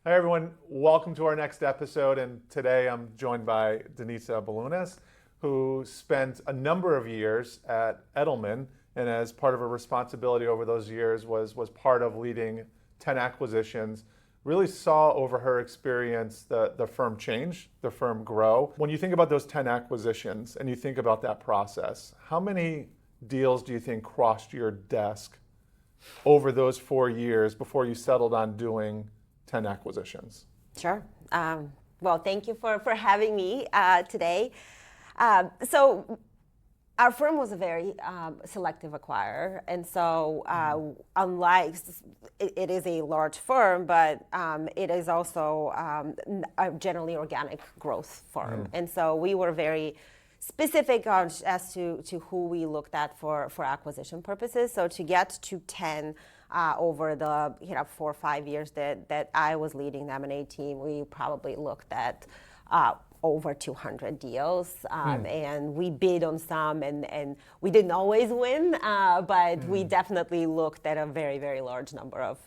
Hi everyone, welcome to our next episode, and today I'm joined by Denitsa Balunis, who spent a number of years at Edelman, and as part of her responsibility over those years was part of leading 10 acquisitions. Really saw over her experience the firm change, the firm grow. When you think about those 10 acquisitions and you think about that process, how many deals do you think crossed your desk over those 4 years before you settled on doing 10 acquisitions? Sure. Well, thank you for having me today. So our firm was a very selective acquirer, and so unlike, it is a large firm, but it is also a generally organic growth firm. And so we were very specific as to who we looked at for acquisition purposes. So to get to 10 over the 4 or 5 years that I was leading the M&A team, we probably looked at over 200 deals, and we bid on some, and we didn't always win, but we definitely looked at a very, very large number of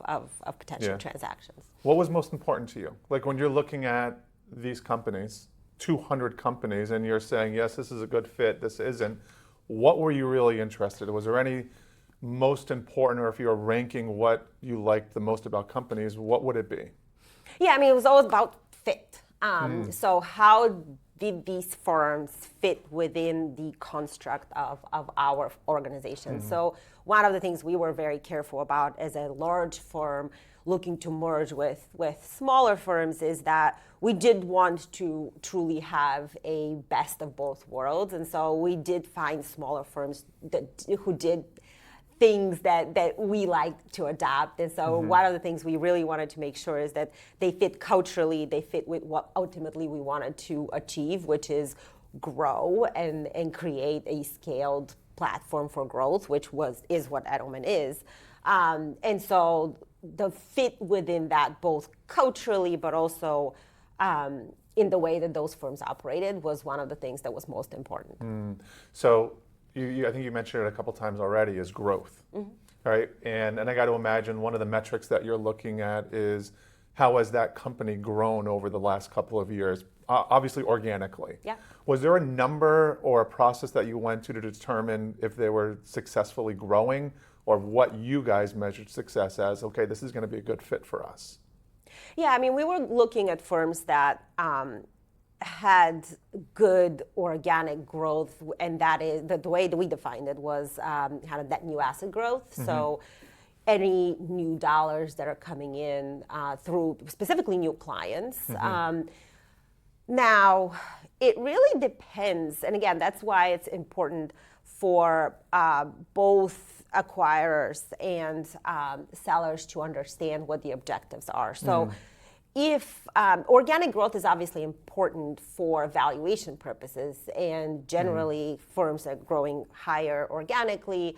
potential transactions. What was most important to you? Like when you're looking at these companies, 200 companies, and you're saying, yes, this is a good fit, this isn't, what were you really interested in? Was there any most important, or if you were ranking what you liked the most about companies, what would it be? Yeah, I mean, it was always about fit. So how did these firms fit within the construct of our organization? So one of the things we were very careful about as a large firm looking to merge with smaller firms is that we did want to truly have a best of both worlds. And so we did find smaller firms who did things that we like to adapt. And so one of the things we really wanted to make sure is that they fit culturally, they fit with what ultimately we wanted to achieve, which is grow and create a scaled platform for growth, which is what Edelman is. And so the fit within that, both culturally but also in the way that those firms operated, was one of the things that was most important. So I think you mentioned it a couple times already, is growth, right? And I got to imagine one of the metrics that you're looking at is how has that company grown over the last couple of years, obviously organically. Yeah. Was there a number or a process that you went to determine if they were successfully growing, or what you guys measured success as? Okay, this is going to be a good fit for us. Yeah, I mean, we were looking at firms that had good organic growth, and that is the way that we defined it was kind of that new asset growth. So any new dollars that are coming in through specifically new clients. Now, it really depends, and again, that's why it's important for both acquirers and sellers to understand what the objectives are. So if organic growth is obviously important for valuation purposes, and generally firms that are growing higher organically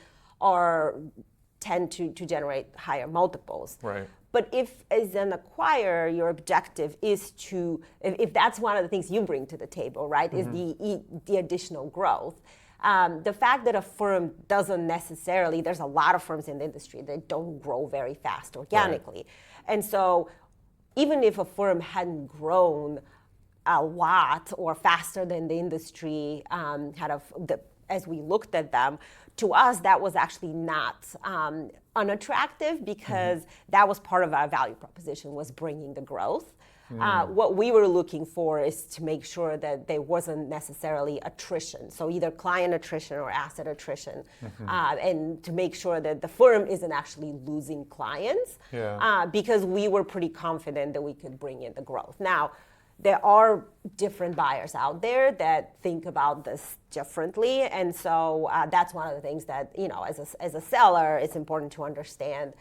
tend to generate higher multiples. Right. But if, as an acquirer, your objective is to, if that's one of the things you bring to the table, right, is the additional growth. The fact that a firm doesn't necessarily, there's a lot of firms in the industry that don't grow very fast organically. Right. And so even if a firm hadn't grown a lot or faster than the industry, as we looked at them, to us that was actually not unattractive, because that was part of our value proposition, was bringing the growth. What we were looking for is to make sure that there wasn't necessarily attrition, so either client attrition or asset attrition, and to make sure that the firm isn't actually losing clients, because we were pretty confident that we could bring in the growth. Now, there are different buyers out there that think about this differently, and so that's one of the things that, as a seller, it's important to understand,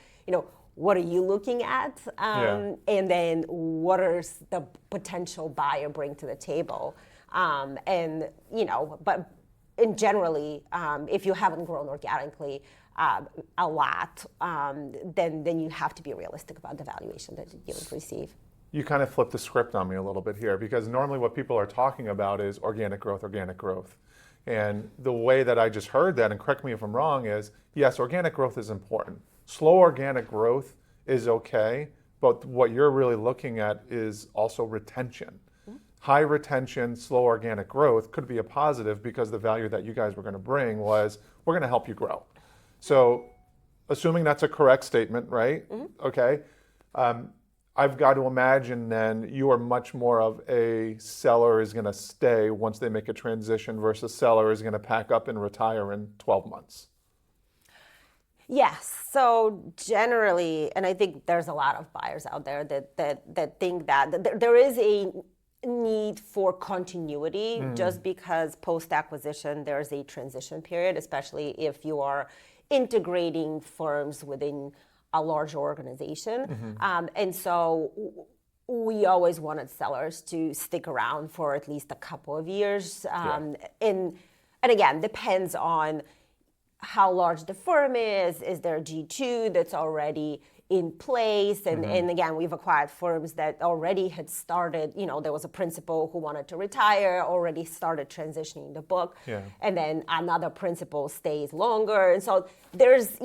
what are you looking at, and then what does the potential buyer bring to the table, but in generally, if you haven't grown organically a lot, then you have to be realistic about the valuation that you would receive. You kind of flipped the script on me a little bit here, because normally what people are talking about is organic growth. And the way that I just heard that, and correct me if I'm wrong, is yes, organic growth is important. Slow organic growth is okay, but what you're really looking at is also retention. High retention, slow organic growth could be a positive because the value that you guys were going to bring was we're going to help you grow. So assuming that's a correct statement, right? Okay. I've got to imagine then you are much more of a seller is going to stay once they make a transition versus seller is going to pack up and retire in 12 months. Yes. So generally, and I think there's a lot of buyers out there that think that there is a need for continuity just because post-acquisition there's a transition period, especially if you are integrating firms within a large organization. And so we always wanted sellers to stick around for at least a couple of years. And again, depends on how large the firm is there a G2 that's already in place? And again, we've acquired firms that already had started, there was a principal who wanted to retire, already started transitioning the book. And then another principal stays longer. And so there's,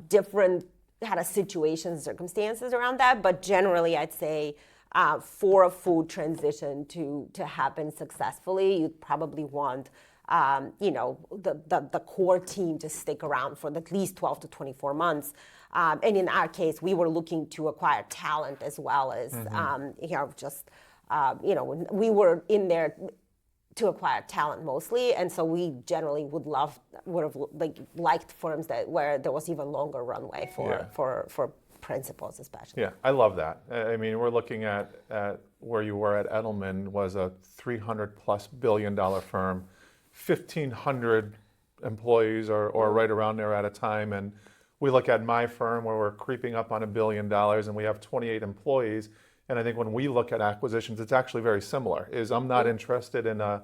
different kind of situations, circumstances around that. But generally, I'd say for a full transition to happen successfully, you'd probably want the core team to stick around for at least 12 to 24 months. And in our case, we were looking to acquire talent as well as, we were in there to acquire talent mostly. And so we generally would have liked firms where there was even longer runway for principals especially. Yeah, I love that. I mean, we're looking at where you were at Edelman was a $300+ billion firm. 1,500 employees or right around there at a time. And we look at my firm where we're creeping up on $1 billion and we have 28 employees. And I think when we look at acquisitions, it's actually very similar. I'm not interested in a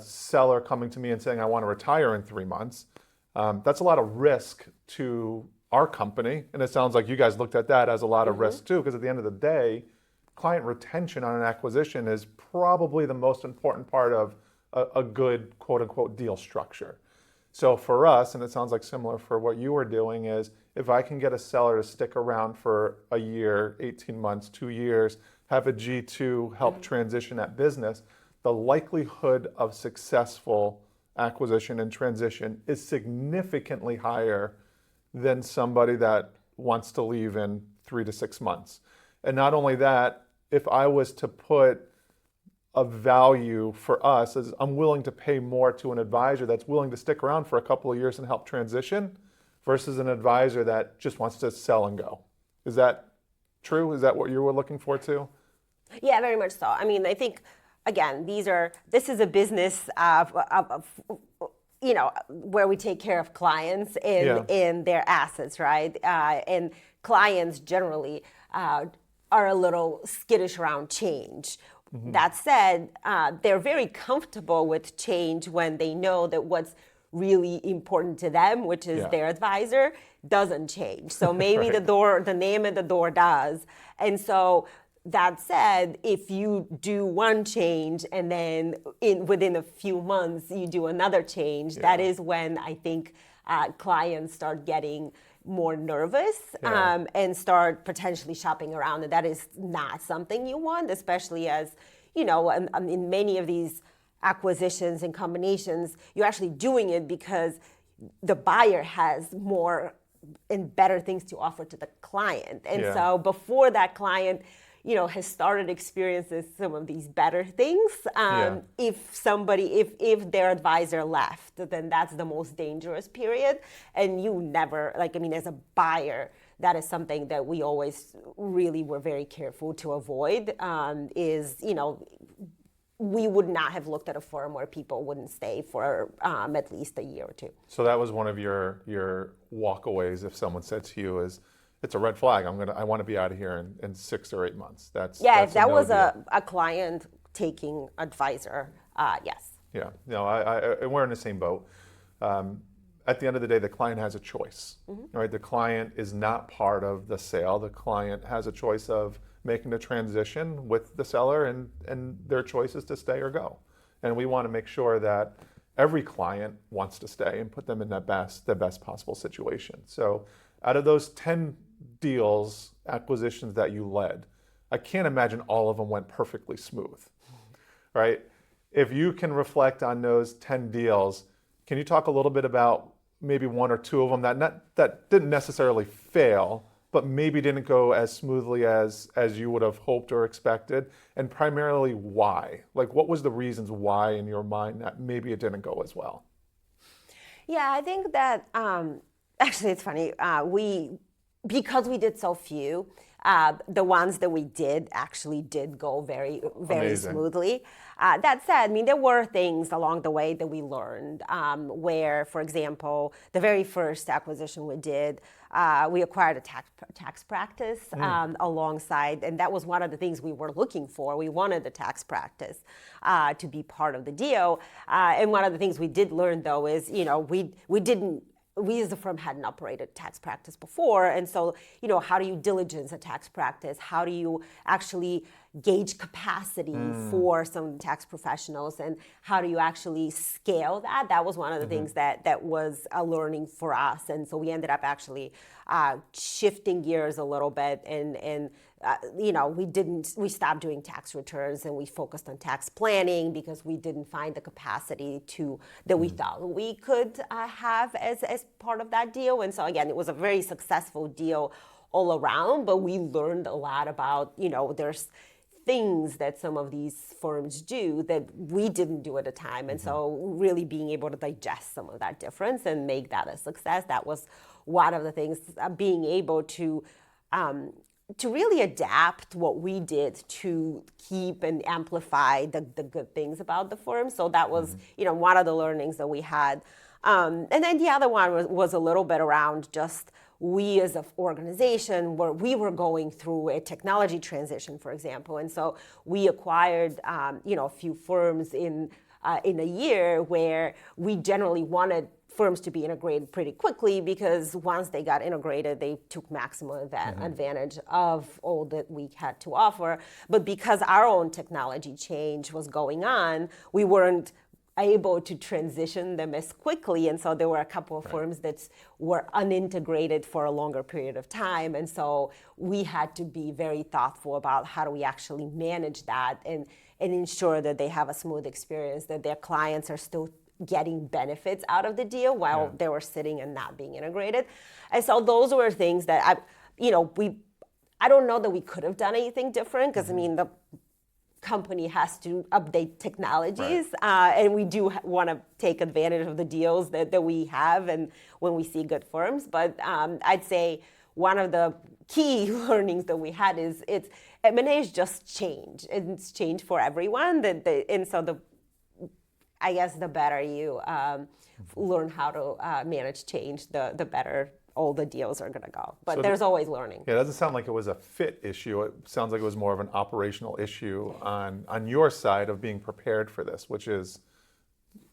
seller coming to me and saying, I want to retire in 3 months. That's a lot of risk to our company. And it sounds like you guys looked at that as a lot of risk too, because at the end of the day, client retention on an acquisition is probably the most important part of a good quote unquote deal structure. So for us, and it sounds like similar for what you were doing, is if I can get a seller to stick around for a year, 18 months, 2 years, have a G2 help transition that business, the likelihood of successful acquisition and transition is significantly higher than somebody that wants to leave in 3 to 6 months. And not only that, if I was to put a value for us as I'm willing to pay more to an advisor that's willing to stick around for a couple of years and help transition versus an advisor that just wants to sell and go. Is that true? Is that what you were looking for too? Yeah, very much so. I mean, I think, again, this is a business of where we take care of clients in their assets, right? And clients generally are a little skittish around change. That said, they're very comfortable with change when they know that what's really important to them, which is their advisor, doesn't change. So maybe the name at the door does. And so that said, if you do one change and then within a few months you do another change, that is when I think clients start getting more nervous and start potentially shopping around. And that is not something you want, especially as, in many of these acquisitions and combinations, you're actually doing it because the buyer has more and better things to offer to the client. And so before that client, has started experiencing some of these better things. If their advisor left, then that's the most dangerous period. And you never, as a buyer, that is something that we always really were very careful to avoid, we would not have looked at a firm where people wouldn't stay for at least a year or two. So that was one of your walkaways if someone said to you is, it's a red flag. I want to be out of here in 6 or 8 months. If that was a client taking advisor, yes. Yeah, we're in the same boat. At the end of the day, the client has a choice, right? The client is not part of the sale. The client has a choice of making the transition with the seller, and their choice is to stay or go. And we want to make sure that every client wants to stay and put them in the best possible situation. So out of those 10 deals, acquisitions that you led, I can't imagine all of them went perfectly smooth, right? If you can reflect on those 10 deals, can you talk a little bit about maybe one or two of them that didn't necessarily fail, but maybe didn't go as smoothly as you would have hoped or expected, and primarily why? Like, what was the reasons why in your mind that maybe it didn't go as well? Yeah, I think that actually it's funny. Because we did so few, the ones that we did actually did go very Amazing. smoothly. That said, I mean, there were things along the way that we learned where, for example, the very first acquisition we did, we acquired a tax practice alongside, and that was one of the things we were looking for. We wanted the tax practice to be part of the deal. And one of the things we did learn, though, is, we as a firm hadn't operated tax practice before. And so, how do you diligence a tax practice? How do you actually gauge capacity for some tax professionals? And how do you actually scale that? That was one of the things that was a learning for us. And so we ended up actually shifting gears a little bit and we stopped doing tax returns and we focused on tax planning because we didn't find the capacity that we thought we could have as part of that deal. And so again, it was a very successful deal all around, but we learned a lot about, there's things that some of these firms do that we didn't do at the time. And so really being able to digest some of that difference and make that a success, that was one of the things, being able to really adapt what we did to keep and amplify the good things about the firm. So that was, one of the learnings that we had. And then the other one was a little bit around just we as an organization where we were going through a technology transition, for example. And so we acquired, a few firms in a year where we generally wanted firms to be integrated pretty quickly because once they got integrated, they took maximum advantage of all that we had to offer. But because our own technology change was going on, we weren't able to transition them as quickly. And so there were a couple of firms that were unintegrated for a longer period of time. And so we had to be very thoughtful about how do we actually manage that and ensure that they have a smooth experience, that their clients are still getting benefits out of the deal while they were sitting and not being integrated. And so those were things that I don't know that we could have done anything different because the company has to update technologies and we do want to take advantage of the deals that we have and when we see good firms. But I'd say one of the key learnings that we had is M&A is just change. It's change for everyone. And so I guess the better you learn how to manage change, the better all the deals are going to go. But so there's always learning. Yeah, it doesn't sound like it was a fit issue. It sounds like it was more of an operational issue on your side of being prepared for this, which is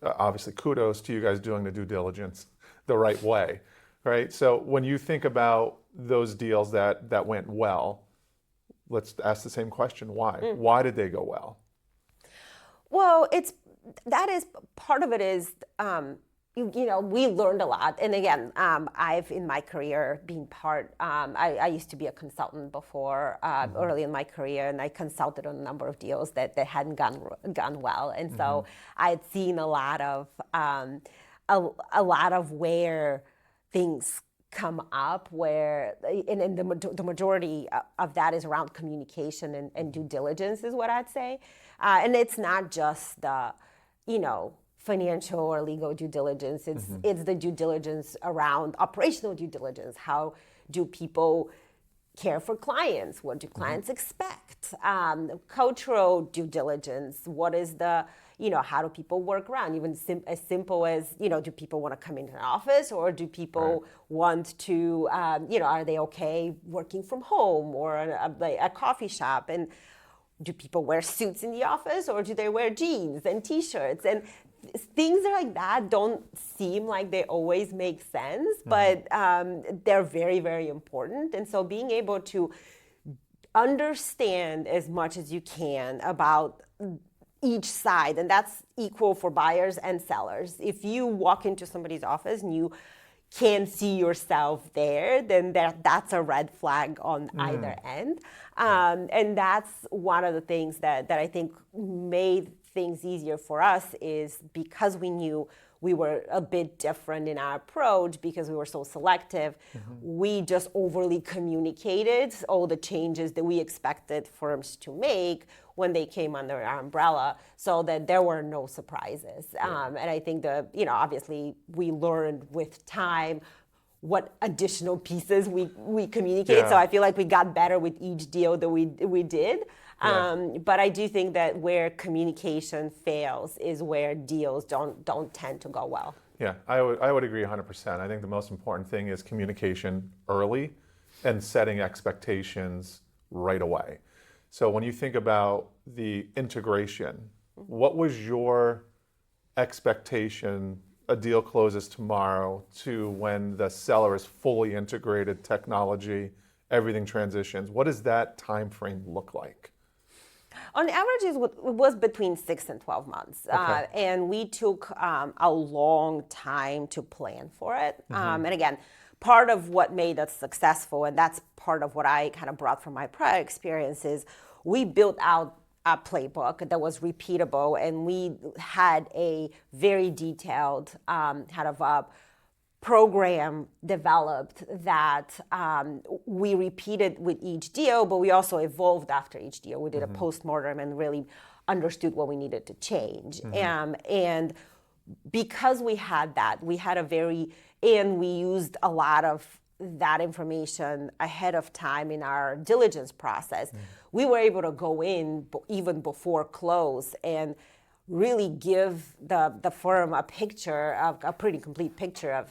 obviously kudos to you guys doing the due diligence the right way, right? So when you think about those deals that went well, let's ask the same question. Why? Why did they go well? Well, that is part of it is, we learned a lot. And again, I've in my career been I used to be a consultant before early in my career, and I consulted on a number of deals that hadn't gone well. And so I had seen a lot of where things come up where, and the majority of that is around communication and due diligence is what I'd say. And it's not just the, financial or legal due diligence. It's the due diligence around operational due diligence. How do people care for clients? What do clients expect? Cultural due diligence. What is the, how do people work around? Even as simple as, do people want to come into an office or do people want to, are they okay working from home or a coffee shop? And do people wear suits in the office or do they wear jeans and t-shirts? And things like that don't seem like they always make sense, but they're very, very important. And so being able to understand as much as you can about each side, and that's equal for buyers and sellers. If you walk into somebody's office and you can't see yourself there, then that's a red flag on either end. And that's one of the things that I think made things easier for us, is because we knew we were a bit different in our approach because we were so selective. We just overly communicated all the changes that we expected firms to make when they came under our umbrella, so that there were no surprises. And I think obviously we learned with time what additional pieces we communicate. Yeah. So I feel like we got better with each deal that we did. But I do think that where communication fails is where deals don't tend to go well. Yeah, I would agree 100%. I think the most important thing is communication early and setting expectations right away. So when you think about the integration, what was your expectation a deal closes tomorrow to when the seller is fully integrated, technology, everything transitions? What does that time frame look like? On average, it was between 6 and 12 months. Okay. And we took a long time to plan for it. And again, part of what made us successful, and that's part of what I kind of brought from my prior experiences, we built out a playbook that was repeatable, and we had a very detailed kind of a program developed that we repeated with each deal, but we also evolved after each deal. We did a postmortem and really understood what we needed to change. And because we had that, we used a lot of that information ahead of time in our diligence process. We were able to go in even before close and really give the firm a pretty complete picture of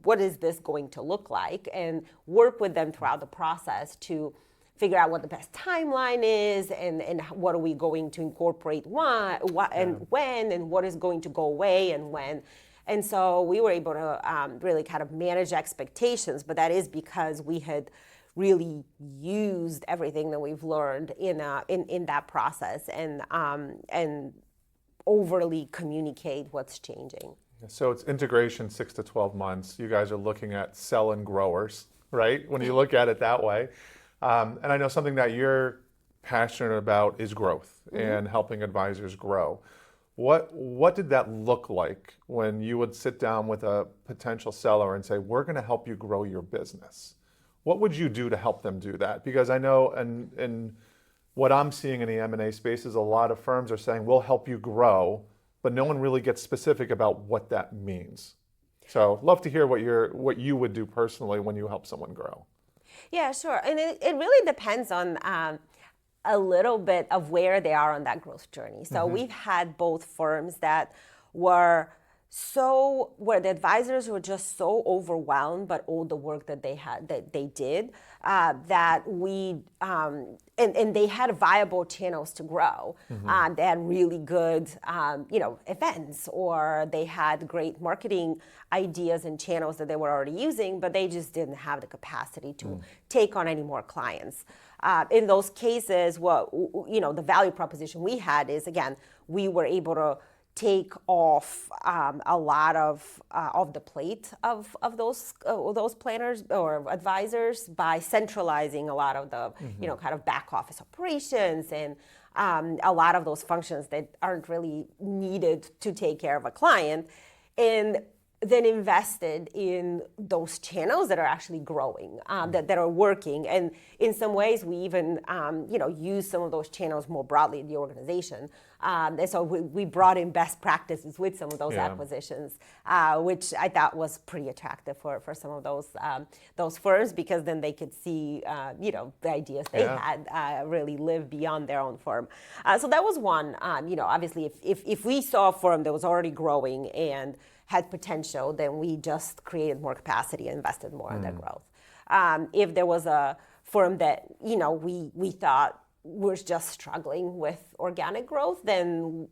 what is this going to look like, and work with them throughout the process to figure out what the best timeline is, and what are we going to incorporate and when, and what is going to go away and when. And so we were able to really kind of manage expectations, but that is because we had really used everything that we've learned in that process, and overly communicate what's changing. So it's integration 6 to 12 months. You guys are looking at selling growers, right? When you look at it that way. And I know something that you're passionate about is growth and helping advisors grow. What did that look like when you would sit down with a potential seller and say, we're going to help you grow your business? What would you do to help them do that? Because I know, and what I'm seeing in the M&A space is a lot of firms are saying, we'll help you grow, but no one really gets specific about what that means. So love to hear what you would do personally when you help someone grow. Yeah, sure. And it really depends on a little bit of where they are on that growth journey. So we've had both firms that were where the advisors were just so overwhelmed by all the work that they did, that and they had viable channels to grow. They had really good, events, or they had great marketing ideas and channels that they were already using, but they just didn't have the capacity to take on any more clients. In those cases, the value proposition we had is, again, we were able to take off a lot of the plate of those planners or advisors by centralizing a lot of the kind of back office operations and a lot of those functions that aren't really needed to take care of a client, and then invested in those channels that are actually growing, that are working. And in some ways, we even use some of those channels more broadly in the organization. And so we brought in best practices with some of those acquisitions, which I thought was pretty attractive for some of those firms, because then they could see the ideas they had really live beyond their own firm. So that was one. Obviously, if we saw a firm that was already growing and had potential, then we just created more capacity and invested more in their growth. If there was a firm that we thought was just struggling with organic growth, then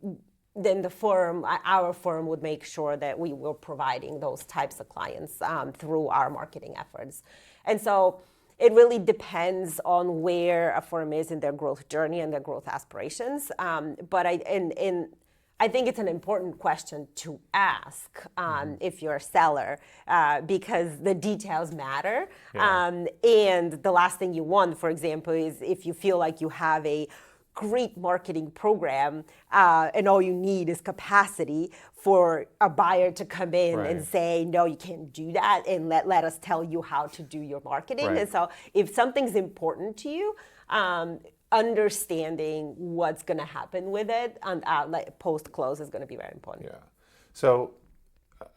our firm would make sure that we were providing those types of clients through our marketing efforts. And so it really depends on where a firm is in their growth journey and their growth aspirations. But I I think it's an important question to ask if you're a seller, because the details matter. Yeah. And the last thing you want, for example, is if you feel like you have a great marketing program and all you need is capacity for a buyer to come in Right. and say, no, you can't do that, and let us tell you how to do your marketing. Right. And so if something's important to you, understanding what's going to happen with it and like post-close is going to be very important. Yeah. So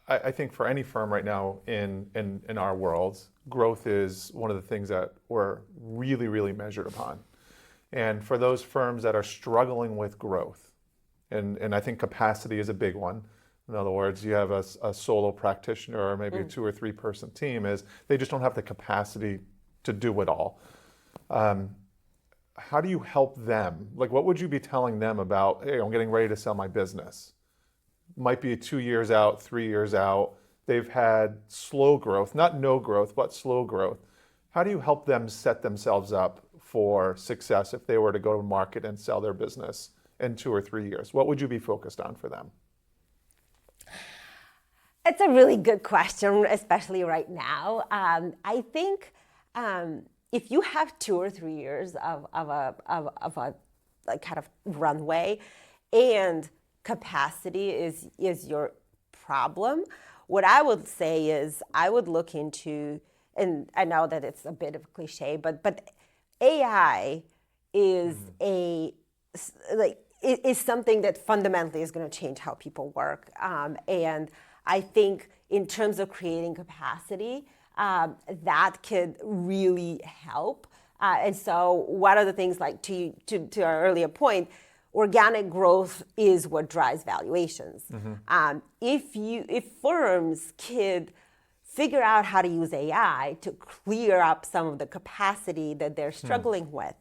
I think for any firm right now in our world, growth is one of the things that we're really, really measured upon. And for those firms that are struggling with growth, and I think capacity is a big one. In other words, you have a solo practitioner or maybe a 2 or 3 person team, is they just don't have the capacity to do it all. How do you help them? Like, what would you be telling them about, hey, I'm getting ready to sell my business? Might be 2 years out, 3 years out. They've had slow growth, not no growth, but slow growth. How do you help them set themselves up for success if they were to go to market and sell their business in 2 or 3 years? What would you be focused on for them? It's a really good question, especially right now. I think if you have 2 or 3 years of a like kind of runway, and capacity is your problem, what I would say is I would look into, and I know that it's a bit of a cliche, but AI is is something that fundamentally is going to change how people work. And I think in terms of creating capacity, that could really help. And so one of the things, like to our earlier point, organic growth is what drives valuations. If firms could figure out how to use AI to clear up some of the capacity that they're struggling with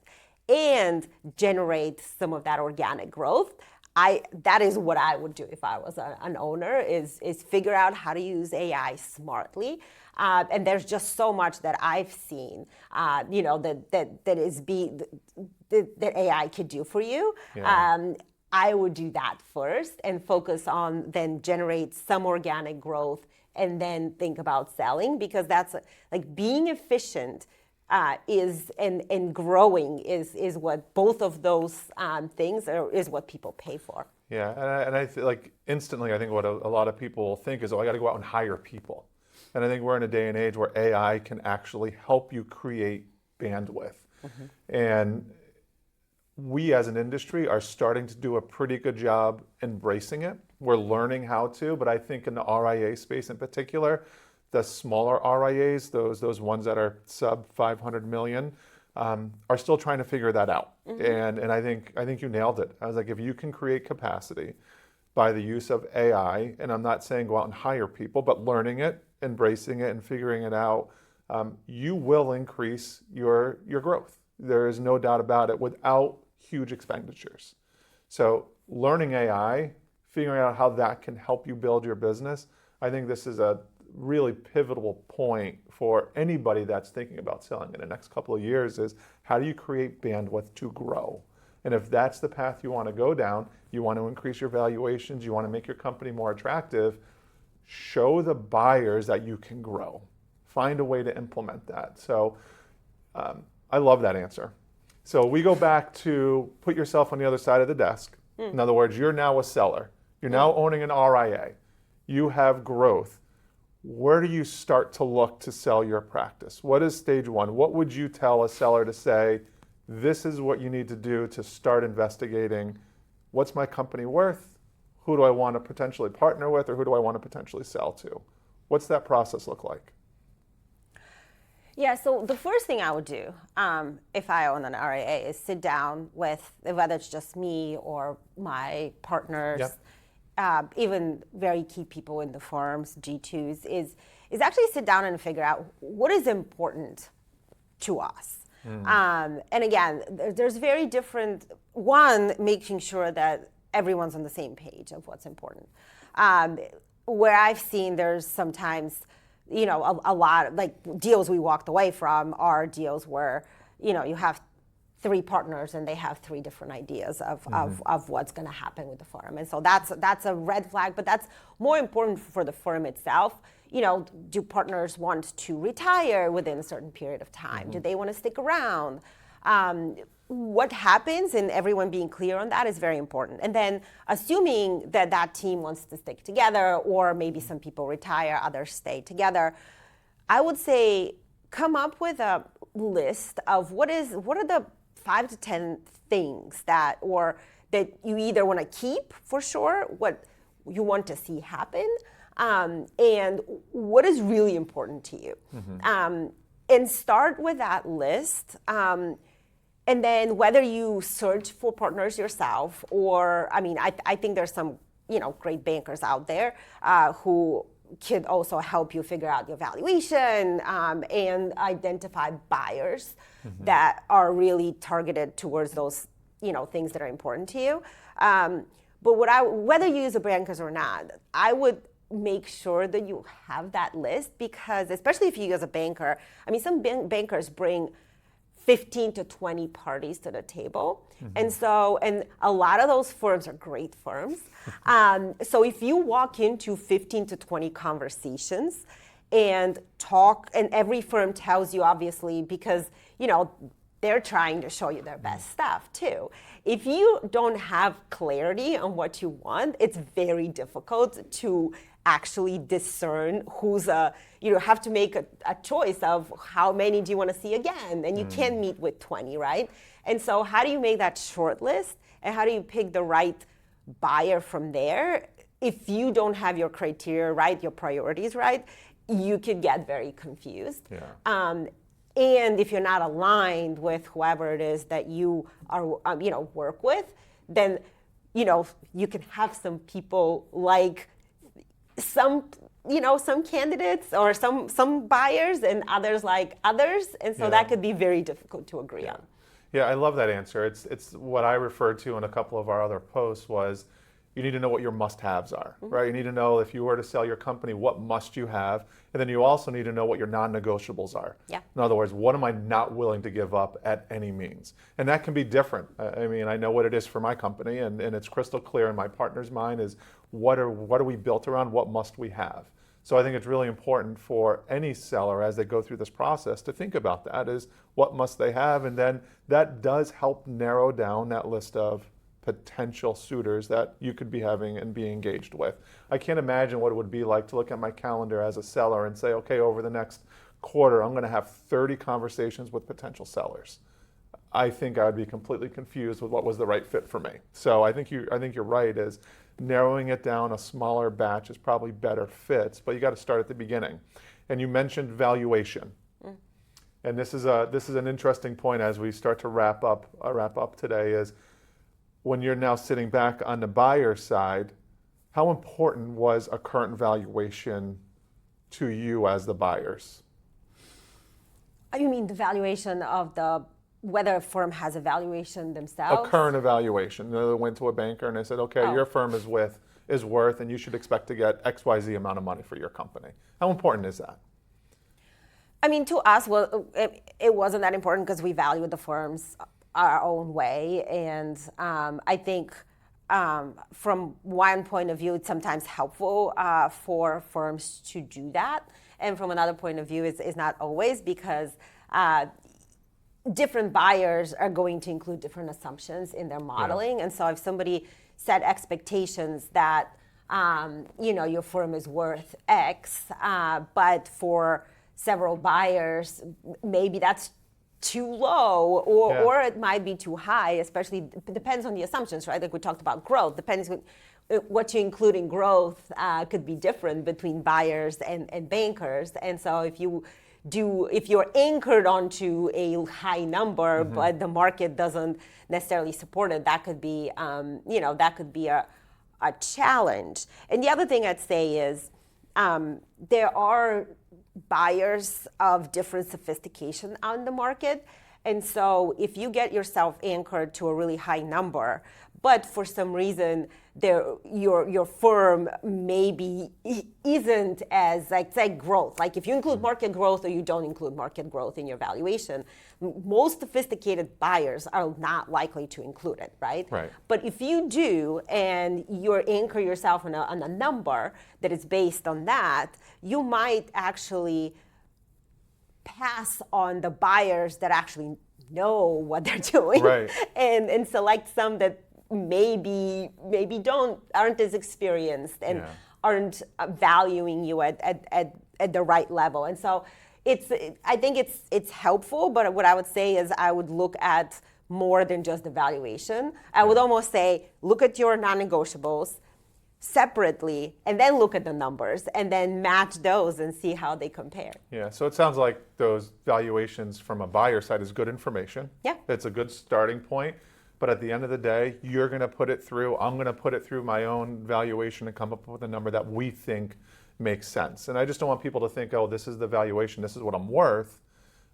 and generate some of that organic growth, that is what I would do if I was an owner, is figure out how to use AI smartly. And there's just so much that I've seen, that AI could do for you. Yeah. I would do that first and focus on then generate some organic growth and then think about selling, because that's like being efficient and growing is what both of those things is what people pay for. Yeah, and I feel like instantly, I think what a lot of people think is, oh, I got to go out and hire people. And I think we're in a day and age where AI can actually help you create bandwidth. And we as an industry are starting to do a pretty good job embracing it. We're learning how to, but I think in the RIA space in particular, the smaller RIAs, those ones that are sub 500 million, are still trying to figure that out. And I think you nailed it. I was like, if you can create capacity by the use of AI, and I'm not saying go out and hire people, but learning it, embracing it, and figuring it out, you will increase your growth. There is no doubt about it, without huge expenditures. So learning AI, figuring out how that can help you build your business, I think this is a really pivotal point for anybody that's thinking about selling in the next couple of years, is how do you create bandwidth to grow? And if that's the path you want to go down, you want to increase your valuations, you want to make your company more attractive, show the buyers that you can grow. Find a way to implement that. So I love that answer. So we go back to put yourself on the other side of the desk. In other words, you're now a seller. You're now owning an RIA. You have growth. Where do you start to look to sell your practice? What is stage one? What would you tell a seller to say, this is what you need to do to start investigating, what's my company worth? Who do I want to potentially partner with, or who do I want to potentially sell to? What's that process look like? Yeah, so the first thing I would do if I own an RIA is sit down with, whether it's just me or my partners, even very key people in the firms, G2s, is actually sit down and figure out what is important to us. And again, there's very different, one, making sure that everyone's on the same page of what's important. Where I've seen there's sometimes, a lot of like deals we walked away from are deals where, you have three partners and they have three different ideas of what's going to happen with the firm. And so that's a red flag, but that's more important for the firm itself. Do partners want to retire within a certain period of time? Do they want to stick around? What happens, and everyone being clear on that is very important. And then assuming that team wants to stick together, or maybe some people retire, others stay together, I would say come up with a list of what are the 5 to 10 things that you either want to keep for sure, what you want to see happen, and what is really important to you. And start with that list. And then whether you search for partners yourself, or, I think there's some, great bankers out there who can also help you figure out your valuation and identify buyers that are really targeted towards those, things that are important to you. But whether you use a bankers or not, I would make sure that you have that list, because especially if you use a banker, some bankers bring 15 to 20 parties to the table. And a lot of those firms are great firms. So if you walk into 15 to 20 conversations and talk, and every firm tells you, obviously, because, they're trying to show you their best stuff too. If you don't have clarity on what you want, it's very difficult to actually discern who's have to make a choice of how many do you want to see again, and you can't meet with 20, right? And so how do you make that short list, and how do you pick the right buyer from there? If you don't have your criteria right, your priorities right, you could get very confused. And if you're not aligned with whoever it is that you are, work with, then, you can have some people like some candidates or some buyers, and others like others. And so that could be very difficult to agree on. Yeah, I love that answer. It's what I referred to in a couple of our other posts was, you need to know what your must-haves are, right? You need to know, if you were to sell your company, what must you have, and then you also need to know what your non-negotiables are. In other words, what am I not willing to give up at any means? And that can be different. I know what it is for my company, and it's crystal clear in my partner's mind is what are we built around, what must we have? So I think it's really important for any seller as they go through this process to think about that, is what must they have, and then that does help narrow down that list of potential suitors that you could be having and be engaged with. I can't imagine what it would be like to look at my calendar as a seller and say, okay, over the next quarter, I'm going to have 30 conversations with potential sellers. I think I would be completely confused with what was the right fit for me. So I think you're right, is narrowing it down, a smaller batch is probably better fits, but you got to start at the beginning. And you mentioned valuation. And this is an interesting point as we start to wrap up today, is when you're now sitting back on the buyer side, how important was a current valuation to you as the buyers? You mean the valuation of whether a firm has a valuation themselves? A current evaluation. They went to a banker and they said, okay, your firm is worth, and you should expect to get XYZ amount of money for your company. How important is that? To us, it wasn't that important because we valued the firms our own way. And I think from one point of view, it's sometimes helpful for firms to do that. And from another point of view, it's not always, because different buyers are going to include different assumptions in their modeling. And so if somebody set expectations that, your firm is worth X, but for several buyers, maybe that's too low, or it might be too high, especially it depends on the assumptions, right? Like we talked about growth, depends on what you include in growth could be different between buyers and bankers. And so if you're anchored onto a high number, but the market doesn't necessarily support it, that could be, a challenge. And the other thing I'd say is there are buyers of different sophistication on the market. And so if you get yourself anchored to a really high number, but for some reason your firm maybe isn't as, like, say, growth. Like if you include market growth or you don't include market growth in your valuation, most sophisticated buyers are not likely to include it, right? Right. But if you do, and you anchor yourself on a number that is based on that, you might actually pass on the buyers that actually know what they're doing, Right. and select some that maybe aren't as experienced and Yeah. aren't valuing you at the right level. And so I think it's helpful, but what I would say is I would look at more than just the valuation. I would almost say look at your non-negotiables separately, and then look at the numbers, and then match those and see how they compare. Yeah, so it sounds like those valuations from a buyer side is good information. Yeah. It's a good starting point, but at the end of the day, you're going to put it through, I'm going to put it through my own valuation and come up with a number that we think makes sense. And I just don't want people to think, oh, this is the valuation, this is what I'm worth.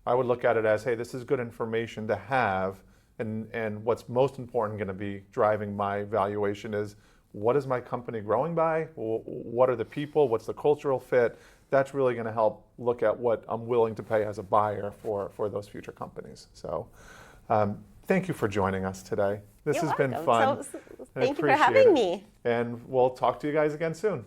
I would look at it as, hey, this is good information to have, and what's most important going to be driving my valuation is, what is my company growing by? What are the people? What's the cultural fit? That's really going to help look at what I'm willing to pay as a buyer for those future companies. So thank you for joining us today. This You're has been welcome. fun. So, I thank you for appreciate having it. me. And we'll talk to you guys again soon.